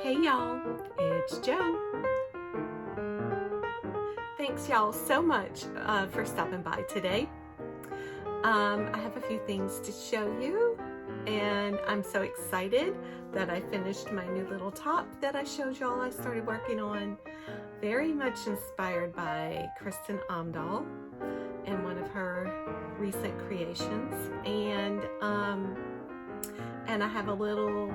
Hey y'all, it's Jo. Thanks y'all so much for stopping by today. I have a few things to show you, and I'm so excited that I finished my new little top that I showed y'all I started working on. Very much inspired by Kristen Amdahl and one of her recent creations. And I have a little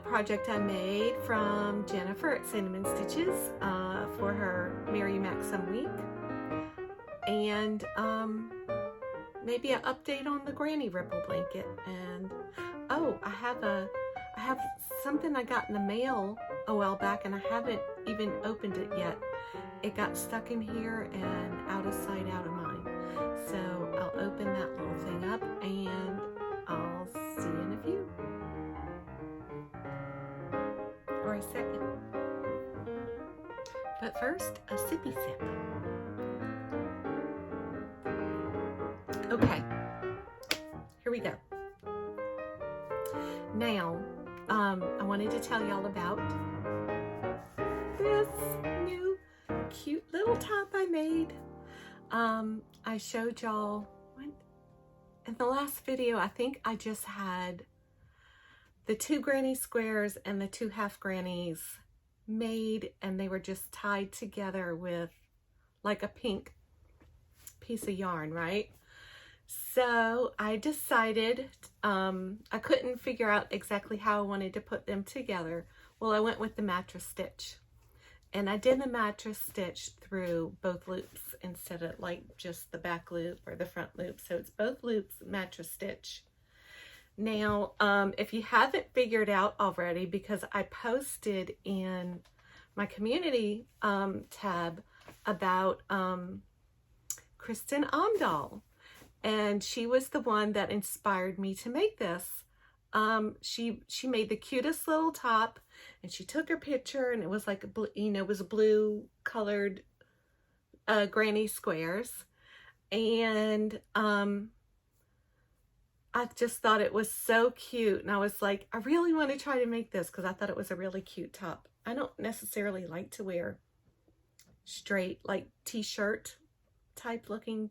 project I made from Jennifer at Cinnamon Stitches for her Mary Maxim week, and maybe an update on the granny ripple blanket. And oh, I have something I got in the mail a while back, and I haven't even opened it yet. It got stuck in here and out of sight, out of mind. So I'll open that little thing up and I'll see you in a few. Or a second. But first, a sippy sip. Okay, here we go. Now, I wanted to tell y'all about this new cute little top I made. I showed y'all in the last video. I think I just had the 2 granny squares and the 2 half grannies made, and they were just tied together with like a pink piece of yarn, right? So I decided, I couldn't figure out exactly how I wanted to put them together. Well, I went with the mattress stitch, and I did the mattress stitch through both loops instead of like just the back loop or the front loop. So it's both loops, mattress stitch. Now, if you haven't figured out already, because I posted in my community tab about Kristen Amdahl, and she was the one that inspired me to make this. She made the cutest little top, and she took her picture, and it was like it was blue colored granny squares, and I just thought it was so cute, and I was like, I really want to try to make this because I thought it was a really cute top. I don't necessarily like to wear straight like t-shirt type looking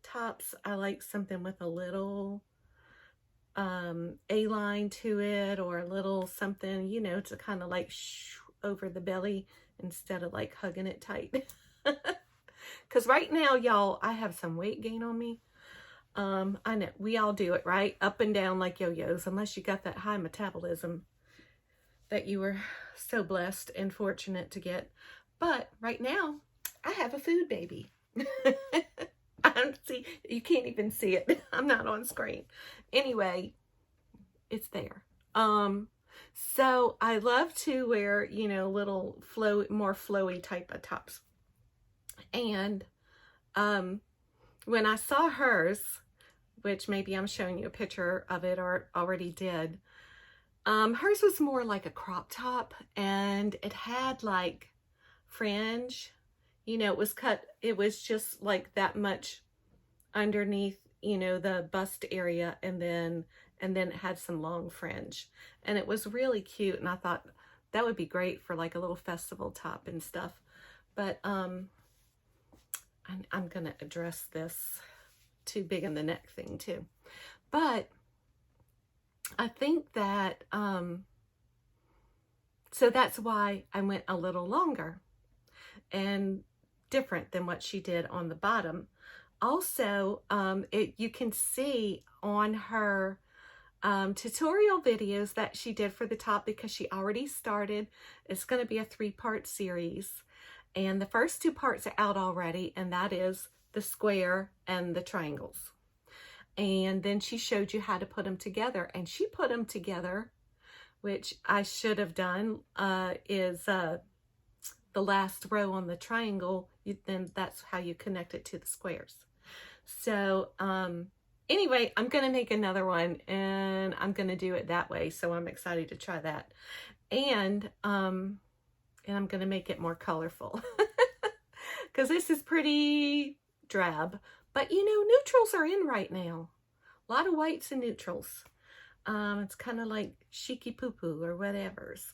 tops. I like something with a little A-line to it, or a little something, you know, to kind of like over the belly instead of like hugging it tight. Because right now, y'all, I have some weight gain on me. I know we all do it, right? Up and down like yo-yos, unless you got that high metabolism that you were so blessed and fortunate to get. But right now, I have a food baby. See, you can't even see it. I'm not on screen. Anyway, it's there. So I love to wear, you know, little more flowy type of tops. And when I saw hers, which maybe I'm showing you a picture of it or already did, hers was more like a crop top, and it had like fringe, you know, it was cut, it was just like that much underneath, you know, the bust area, and then it had some long fringe, and it was really cute, and I thought that would be great for like a little festival top and stuff. But I'm gonna address this too big in the neck thing too. But I think that so that's why I went a little longer and different than what she did on the bottom. Also, you can see on her tutorial videos that she did for the top, because she already started. It's going to be a 3-part series, and the first 2 parts are out already, and that is the square and the triangles. And then she showed you how to put them together, and she put them together, which I should have done, is the last row on the triangle, then that's how you connect it to the squares. So anyway, I'm gonna make another one, and I'm gonna do it that way, so I'm excited to try that. And I'm gonna make it more colorful because this is pretty drab, but you know, neutrals are in right now. A lot of whites and neutrals. It's kind of like cheeky poo-poo or whatever's.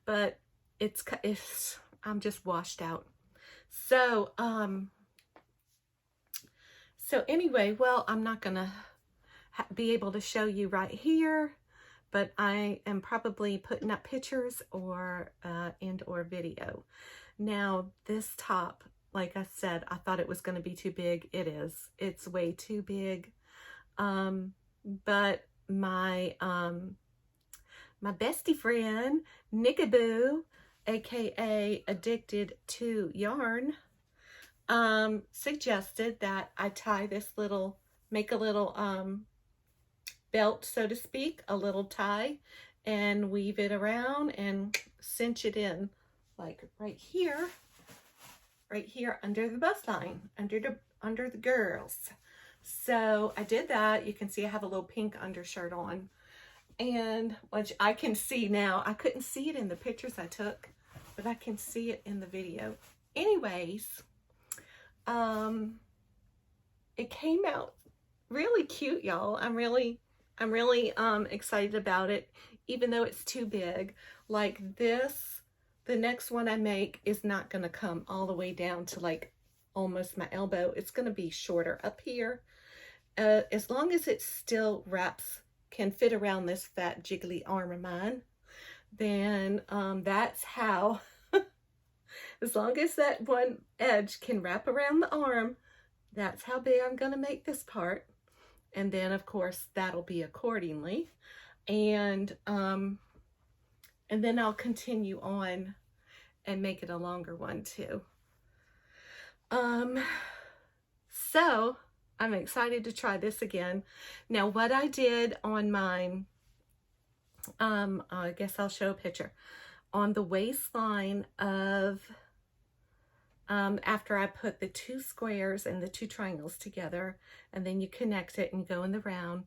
but it's I'm just washed out. So so anyway, well, I'm not gonna be able to show you right here, but I am probably putting up pictures or and/or video. Now this top, like I said, I thought it was going to be too big. It is. It's way too big. But my my bestie friend Nickaboo, aka Addicted to Yarn, suggested that I tie this little, make a little belt, so to speak, a little tie, and weave it around and cinch it in, like right here under the bust line, under the girls. So I did that. You can see I have a little pink undershirt on, and which I can see now. I couldn't see it in the pictures I took, but I can see it in the video. Anyways, it came out really cute, y'all. I'm really excited about it, even though it's too big. Like this, the next one I make is not going to come all the way down to like almost my elbow. It's going to be shorter up here. As long as it still can fit around this fat jiggly arm of mine, then that's how, as long as that one edge can wrap around the arm, that's how big I'm going to make this part. And then of course that'll be accordingly. And then I'll continue on and make it a longer one too. So I'm excited to try this again. Now what I did on mine, I guess I'll show a picture. On the waistline of, after I put the two squares and the two triangles together, and then you connect it and go in the round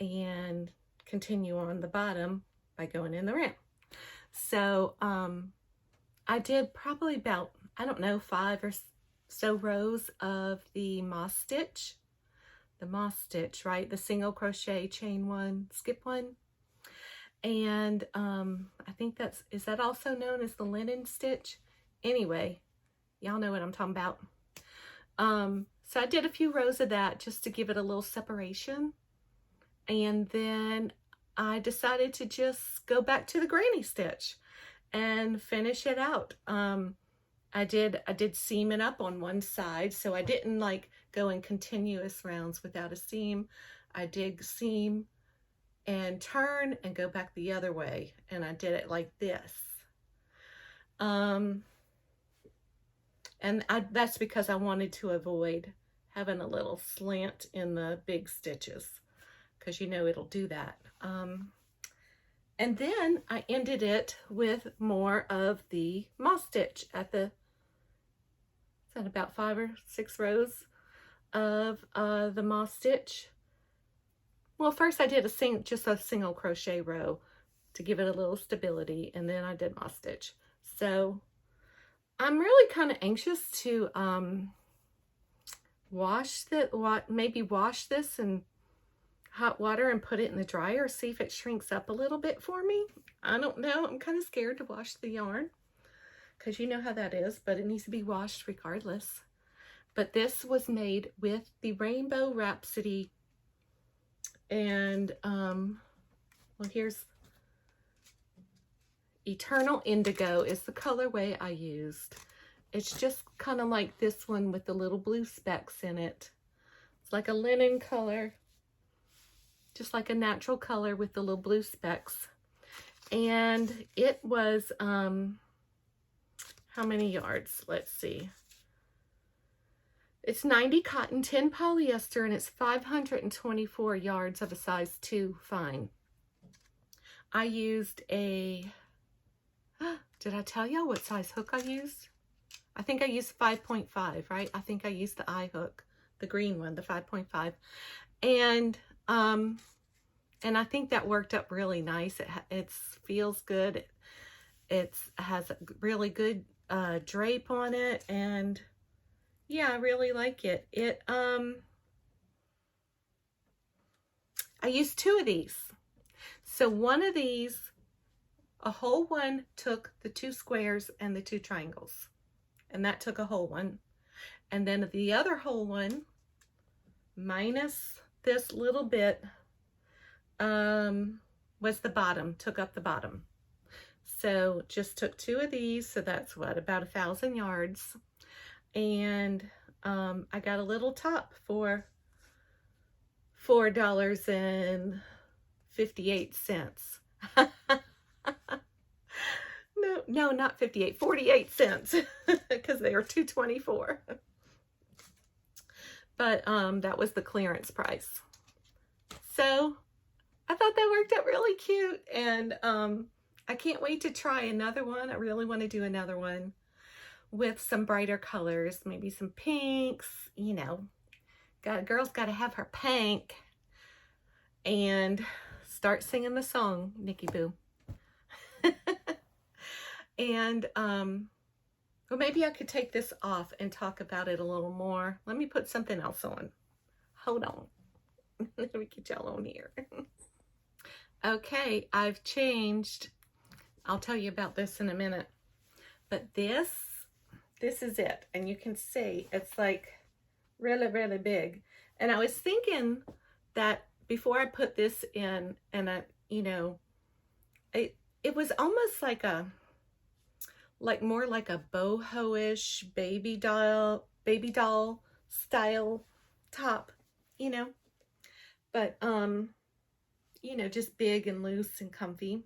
and continue on the bottom by going in the round. So I did probably about, I don't know, 5 or so rows of the moss stitch. The moss stitch, right? The single crochet, chain one, skip one. And I think is that also known as the linen stitch? Anyway, y'all know what I'm talking about. So I did a few rows of that just to give it a little separation. And then I decided to just go back to the granny stitch and finish it out. I did seam it up on one side, so I didn't like go in continuous rounds without a seam. I did seam and turn and go back the other way, and I did it like this. And that's because I wanted to avoid having a little slant in the big stitches, because you know it'll do that. And then I ended it with more of the moss stitch at the, about 5 or 6 rows of the moss stitch. Well, first I did just a single crochet row to give it a little stability, and then I did moss stitch. So I'm really kind of anxious to maybe wash this in hot water and put it in the dryer, see if it shrinks up a little bit for me. I don't know. I'm kind of scared to wash the yarn, because you know how that is, but it needs to be washed regardless. But this was made with the Rainbow Rhapsody, and well, here's Eternal Indigo is the colorway I used. It's just kind of like this one with the little blue specks in it. It's like a linen color, just like a natural color with the little blue specks. And it was, how many yards? Let's see. It's 90 cotton, 10 polyester, and it's 524 yards of a size 2 fine. I used a, did I tell y'all what size hook I used? I think I used 5.5, right? I think I used the eye hook, the green one, the 5.5. And I think that worked up really nice. It feels good. It has a really good drape on it, and yeah, I really like it. I used 2 of these. So one of these, a whole one took the 2 squares and the 2 triangles, and that took a whole one. And then the other whole one, minus this little bit, was the bottom, took up the bottom. So just took 2 of these, so that's what, about 1,000 yards. And I got a little top for $4.58. No, not 58, 48 cents, because they were $2.24. But that was the clearance price. So I thought that worked out really cute, and I can't wait to try another one. I really want to do another one with some brighter colors, maybe some pinks, you know. Girl's got to have her pink, and start singing the song, Nikki Boo. And well, maybe I could take this off and talk about it a little more. Let me put something else on. Hold on. Let me get y'all on here. Okay, I've changed. I'll tell you about this in a minute. But this is it. And you can see it's like really, really big. And I was thinking that before I put this in, and you know, it was almost like more like a boho-ish baby doll style top, you know. But you know, just big and loose and comfy.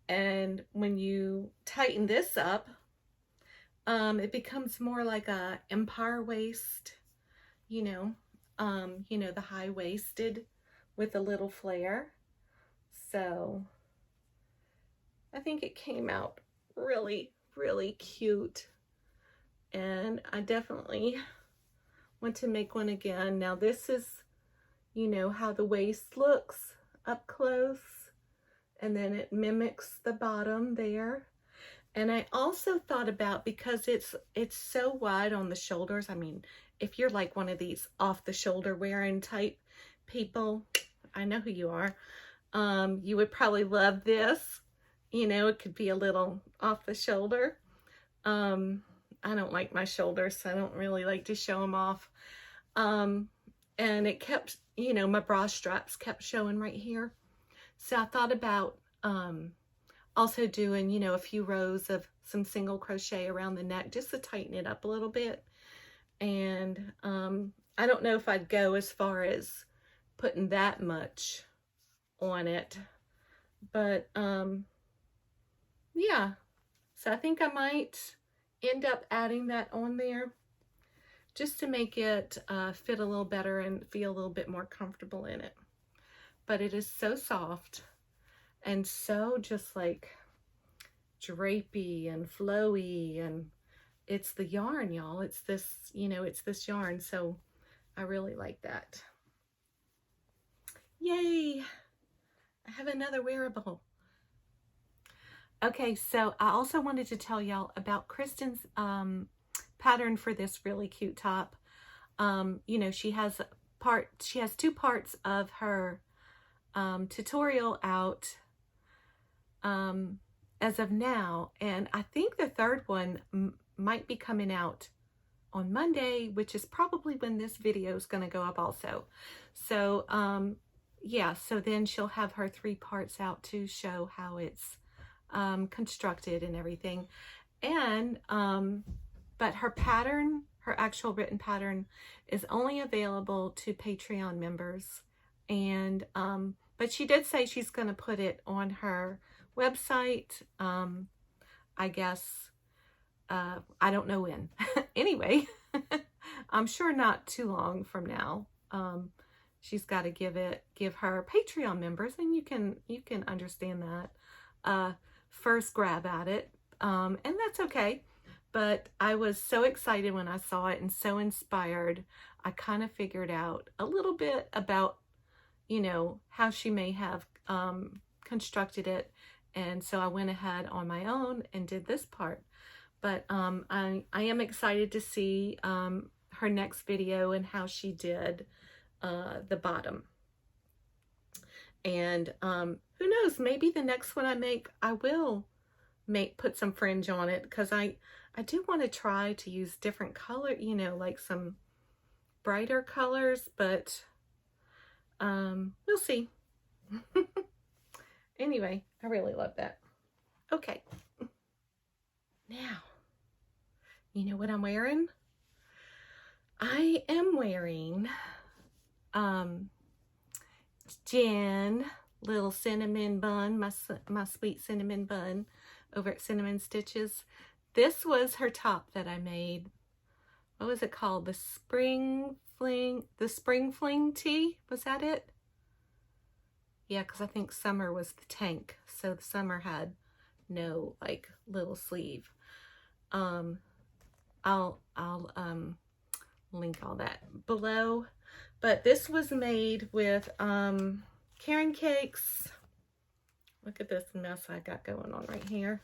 And when you tighten this up, it becomes more like a empire waist, you know, the high-waisted with a little flare. So I think it came out really, really cute. And I definitely want to make one again. Now this is, you know, how the waist looks up close, and then it mimics the bottom there. And I also thought about, because it's so wide on the shoulders, I mean, if you're like one of these off the shoulder wearing type people, I know who you are, you would probably love this. You know, it could be a little off the shoulder. I don't like my shoulders, so I don't really like to show them off. And it kept, you know, my bra straps kept showing right here. So I thought about also doing, you know, a few rows of some single crochet around the neck just to tighten it up a little bit. And I don't know if I'd go as far as putting that much on it, but yeah, so I think I might end up adding that on there just to make it fit a little better and feel a little bit more comfortable in it. But it is so soft and so just like drapey and flowy, and it's the yarn, y'all. It's this, you know, it's this yarn, so I really like that. Yay! I have another wearable. Okay, so I also wanted to tell y'all about Kristen's pattern for this really cute top. You know, she has 2 parts of her tutorial out as of now, and I think the 3rd one might be coming out on Monday, which is probably when this video is going to go up also. So yeah, so then she'll have her 3 parts out to show how it's constructed and everything. And but her pattern, her actual written pattern, is only available to Patreon members. And but she did say she's going to put it on her website, I guess, I don't know when. Anyway, I'm sure not too long from now. She's got to give her Patreon members, and you can understand that, first grab at it, and that's okay. But I was so excited when I saw it and so inspired. I kind of figured out a little bit about, you know, how she may have constructed it, and so I went ahead on my own and did this part. But I am excited to see her next video and how she did the bottom. And who knows, maybe the next one I make, I will put some fringe on it, because I do want to try to use different color, you know, like some brighter colors, but we'll see. Anyway, I really love that. Okay. Now, you know what I'm wearing? I am wearing Jen little cinnamon bun, my sweet cinnamon bun over at Cinnamon Stitches. This was her top that I made. What was it called? The Spring Fling tee? Was that it? Yeah, because I think summer was the tank. So the summer had no like little sleeve. I'll link all that below. But this was made with Caron cakes. Look at this mess I got going on right here.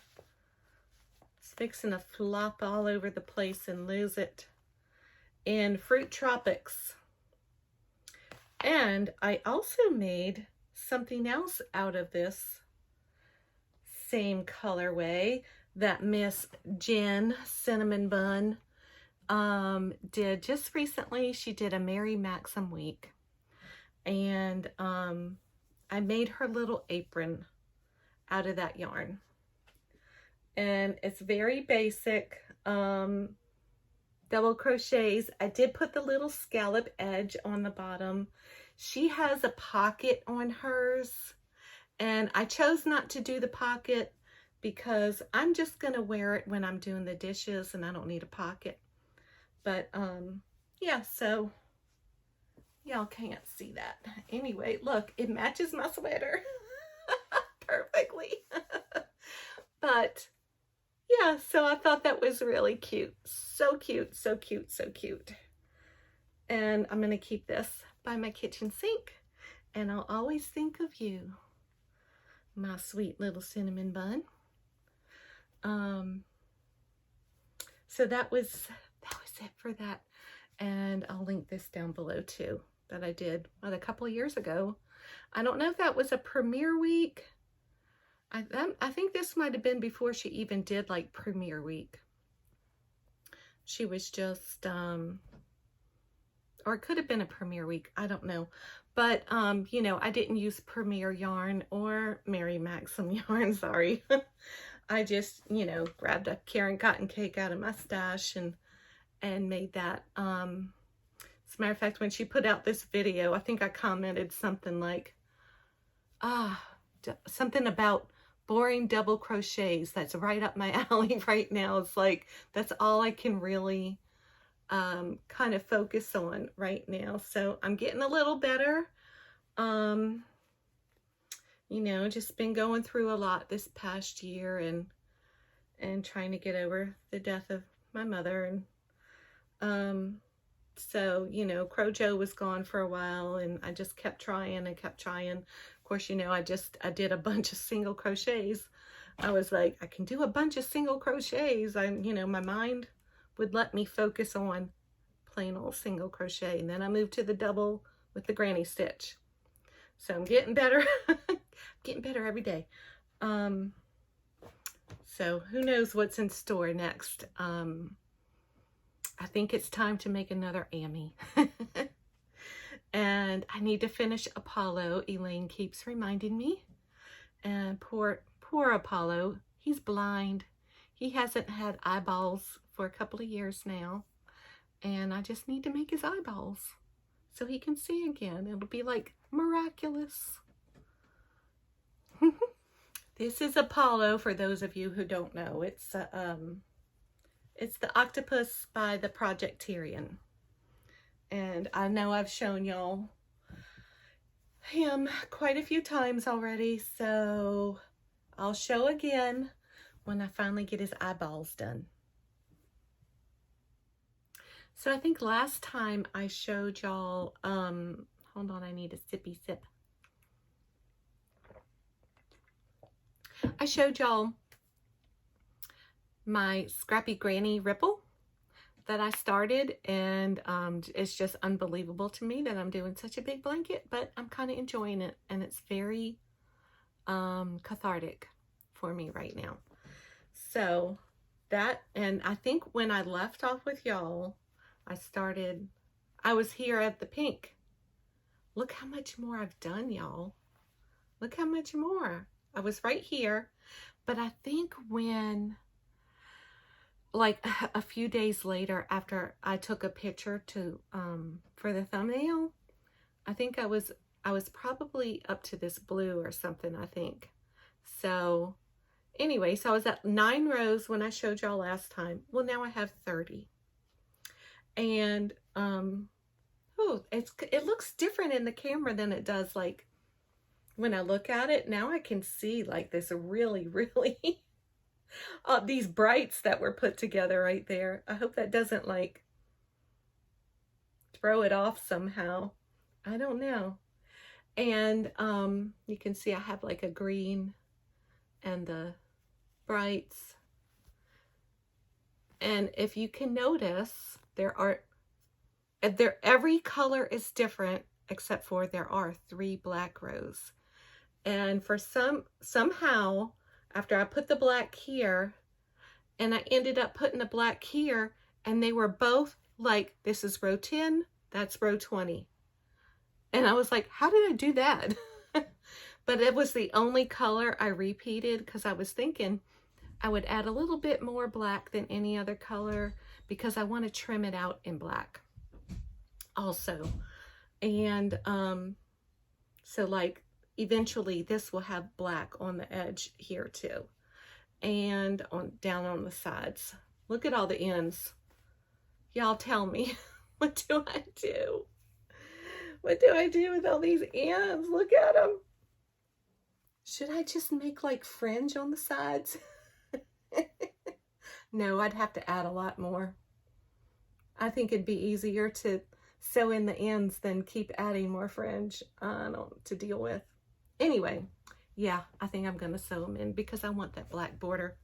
It's fixing to flop all over the place and lose it. And Fruit Tropics. And I also made something else out of this same colorway that Miss Jen Cinnamon Bun did just recently. She did a Mary Maxim week, and I made her little apron out of that yarn, and it's very basic double crochets. I did put the little scallop edge on the bottom. She has a pocket on hers, and I chose not to do the pocket because I'm just gonna wear it when I'm doing the dishes and I don't need a pocket. But yeah, so y'all can't see that. Anyway, look, it matches my sweater perfectly. But yeah, so I thought that was really cute. So cute, so cute, so cute. And I'm gonna keep this by my kitchen sink, and I'll always think of you, my sweet little cinnamon bun. So that was it for that. And I'll link this down below too, that I did a couple of years ago. I don't know if that was a premiere week. I think this might have been before she even did like premiere week. She was just, or it could have been a premiere week. I don't know. But, you know, I didn't use premiere yarn or Mary Maxim yarn, sorry. I just, you know, grabbed a Caron cotton cake out of my stash and made that. As a matter of fact, when she put out this video, I think I commented something like, something about boring double crochets. That's right up my alley right now. It's like, that's all I can really kind of focus on right now. So I'm getting a little better. You know, just been going through a lot this past year, and trying to get over the death of my mother. And so, you know, Crochet was gone for a while, and I just kept trying and kept trying. Of course, you know, I did a bunch of single crochets. I was like, I can do a bunch of single crochets. You know, my mind would let me focus on plain old single crochet. And then I moved to the double with the granny stitch. So I'm getting better, getting better every day. So who knows what's in store next. I think it's time to make another Amy. And I need to finish Apollo. Elaine keeps reminding me. And poor Apollo, he's blind. He hasn't had eyeballs for a couple of years now. And I just need to make his eyeballs so he can see again. It'll be like miraculous. This is Apollo, for those of you who don't know. It's the octopus by the Project Tyrian. And I know I've shown y'all him quite a few times already, so I'll show again when I finally get his eyeballs done. So I think last time I showed y'all, hold on, I need a sippy sip. I showed y'all my Scrappy Granny Ripple, that I started, and it's just unbelievable to me that I'm doing such a big blanket, but I'm kind of enjoying it, and it's very cathartic for me right now. So that, and I think when I left off with y'all, I was here at the pink. Look how much more I've done, y'all. Look how much more. I was right here, but I think when, like a few days later, after I took a picture to for the thumbnail, I think I was probably up to this blue or something, I think. So anyway, so I was at 9 rows when I showed y'all last time. Well, now I have 30. And oh, it looks different in the camera than it does like when I look at it. Now I can see like this really these brights that were put together right there. I hope that doesn't like throw it off somehow. I don't know. And you can see I have like a green and the brights. And if you can notice, every color is different except for there are 3 black rows. And for somehow, after I put the black here, and I ended up putting the black here, and they were both like, this is row 10, that's row 20. And I was like, how did I do that? But it was the only color I repeated because I was thinking I would add a little bit more black than any other color because I want to trim it out in black also. And so like eventually this will have black on the edge here too, and down on the sides. Look at all the ends. Y'all tell me, what do I do? What do I do with all these ends? Look at them. Should I just make like fringe on the sides? No, I'd have to add a lot more. I think it'd be easier to sew in the ends than keep adding more fringe to deal with. Anyway, yeah, I think I'm going to sew them in because I want that black border.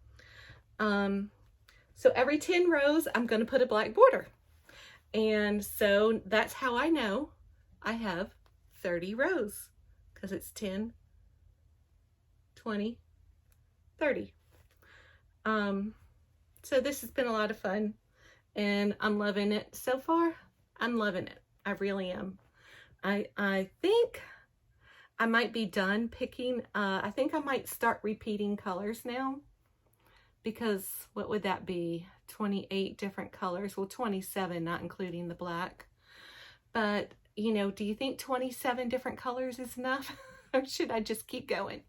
So every 10 rows, I'm going to put a black border. And so that's how I know I have 30 rows, because it's 10, 20, 30. So this has been a lot of fun, and I'm loving it so far. I'm loving it. I really am. I think I might be done picking. I think I might start repeating colors now, because what would that be? 28 different colors. Well, 27, not including the black. But, you know, do you think 27 different colors is enough? Or should I just keep going?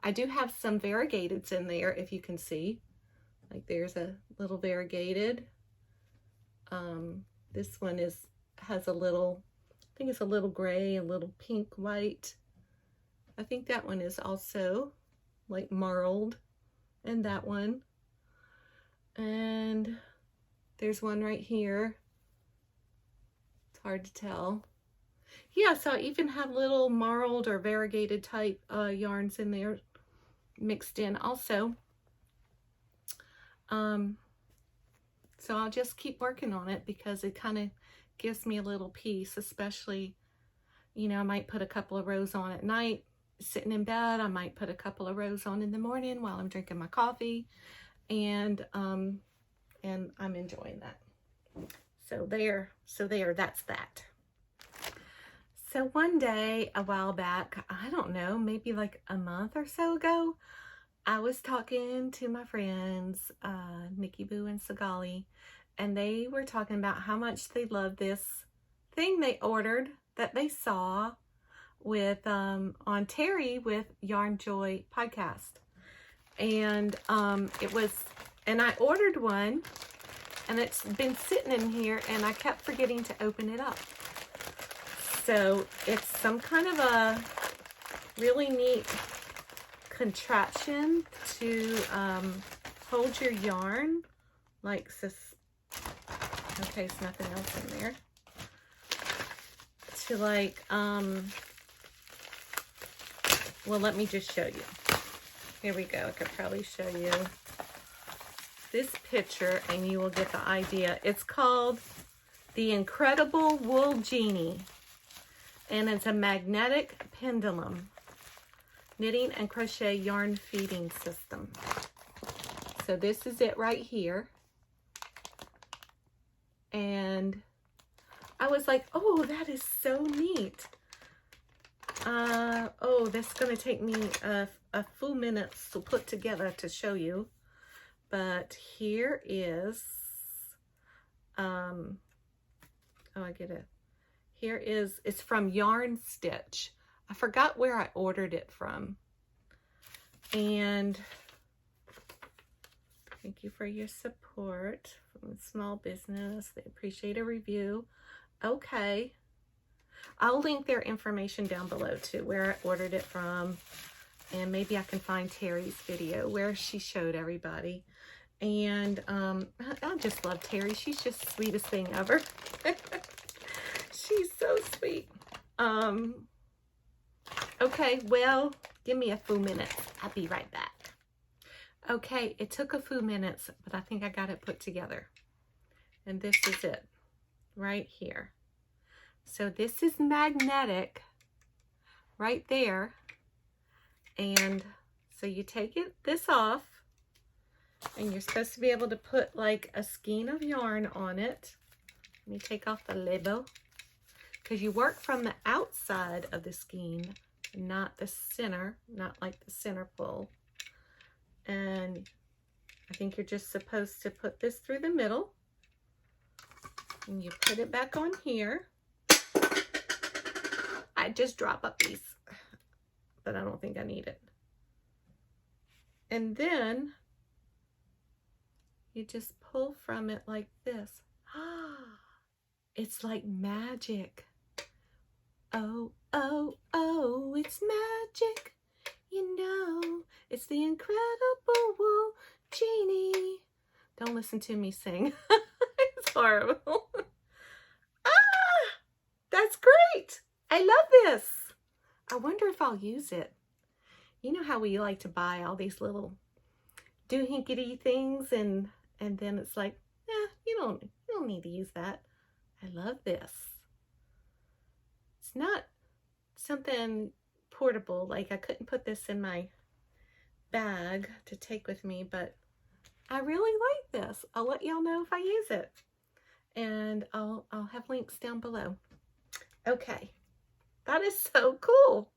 I do have some variegateds in there, if you can see. Like there's a little variegated. This one has a little, I think it's a little gray, a little pink, white. I think that one is also like marled, and that one. And there's one right here. It's hard to tell. Yeah, so I even have little marled or variegated type yarns in there mixed in also. So I'll just keep working on it because it kind of gives me a little peace, especially, you know, I might put a couple of rows on at night sitting in bed. I might put a couple of rows on in the morning while I'm drinking my coffee, and I'm enjoying that. So that's that. So one day a while back, I don't know, maybe like a month or so ago, I was talking to my friends, Nikki Boo and Sagali, and they were talking about how much they love this thing they ordered that they saw with on Terri with Yarn Joy podcast. And and I ordered one, and it's been sitting in here, and I kept forgetting to open it up. So it's some kind of a really neat contraption to hold your yarn, like this. Okay, there's nothing else in there. To like, well, let me just show you. Here we go. I could probably show you. this picture and you will get the idea. It's called the Incredible Wool Jeanie, and it's a magnetic pendulum knitting and crochet yarn feeding system. So this is it right here. And I was like, oh, that is so neat. Oh, that's going to take me a few minutes to put together to show you. But here is, oh, I get it. Here is, it's from Yarn Stitch. I forgot where I ordered it from. And thank you for your support from small business. They appreciate a review. Okay. I'll link their information down below too, where I ordered it from. And maybe I can find Terri's video where she showed everybody. And I just love Terri. She's just the sweetest thing ever. She's so sweet. Okay, well, give me a few minutes. I'll be right back. Okay, it took a few minutes, but I think I got it put together. And this is it, right here. So this is magnetic, right there. And so you take this off, and you're supposed to be able to put like a skein of yarn on it. Let me take off the label. Because you work from the outside of the skein, not the center, not like the center pull. And I think you're just supposed to put this through the middle. And you put it back on here. I just drop a piece, but I don't think I need it. And then you just pull from it like this. It's like magic. Oh, oh, oh, it's magic. You know, it's the Incredible Wool Jeanie. Don't listen to me sing. It's horrible. That's great. I love this. I wonder if I'll use it. You know how we like to buy all these little doohickey things and then it's like, you don't need to use that. I love this. It's not something portable. Like I couldn't put this in my bag to take with me, but I really like this. I'll let y'all know if I use it. And I'll have links down below. Okay. That is so cool.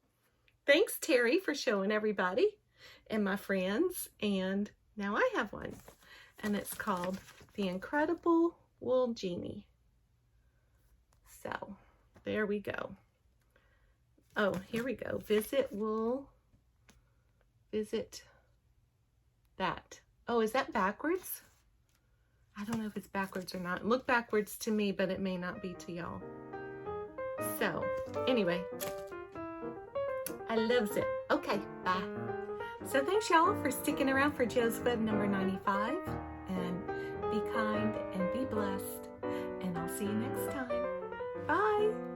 Thanks, Terri, for showing everybody and my friends. And now I have one. And it's called the Incredible Wool Jeanie. So, there we go. Oh, here we go. Visit that. Oh, is that backwards? I don't know if it's backwards or not. Look backwards to me, but it may not be to y'all. So, anyway, I loves it. Okay, bye. So thanks y'all for sticking around for Joe's Web number 95. And be kind and be blessed. And I'll see you next time. Bye.